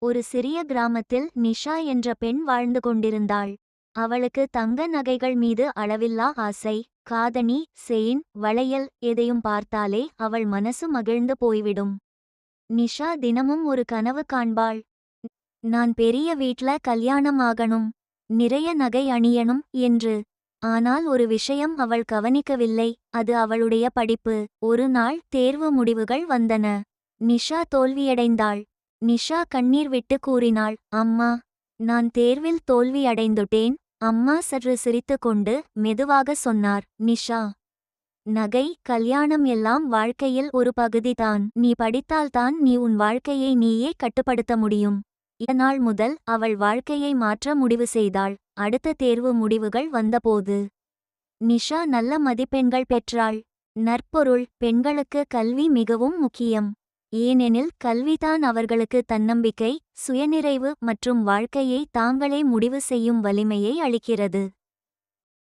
ஒரு சிறிய கிராமத்தில் நிஷா என்ற பெண் வாழ்ந்து கொண்டிருந்தாள். அவளுக்கு தங்க நகைகள் மீது அளவில்லா ஆசை. காதணி, செயின், வளையல் எதையும் பார்த்தாலே அவள் மனசு மகிழ்ந்து போய்விடும். நிஷா தினமும் ஒரு கனவு காண்பாள். நான் பெரிய வீட்ல கல்யாணம் ஆகணும், நிறைய நகை அணியணும் என்று. ஆனால் ஒரு விஷயம் அவள் கவனிக்கவில்லை, அது அவளுடைய படிப்பு. ஒரு நாள் தேர்வு முடிவுகள் வந்தன. நிஷா தோல்வியடைந்தாள். நிஷா கண்ணீர் விட்டு கூறினாள், அம்மா, நான் தேர்வில் தோல்வி அடைந்துட்டேன். அம்மா சற்று சிரித்துக்கொண்டு மெதுவாக சொன்னார், நிஷா, நகை, கல்யாணம் எல்லாம் வாழ்க்கையில் ஒரு பகுதிதான். நீ படித்தால்தான் நீ உன் வாழ்க்கையை நீயே கட்டுப்படுத்த முடியும். இதனால் முதல் அவள் வாழ்க்கையை மாற்ற முடிவு செய்தாள். அடுத்த தேர்வு முடிவுகள் வந்தபோது நிஷா நல்ல மதிப்பெண்கள் பெற்றாள். நற்பொருள். பெண்களுக்கு கல்வி மிகவும் முக்கியம். ஏனெனில் கல்விதான் அவர்களுக்கு தன்னம்பிக்கை, சுயநிறைவு மற்றும் வாழ்க்கையை தாங்களே முடிவு செய்யும் வலிமையை அளிக்கிறது.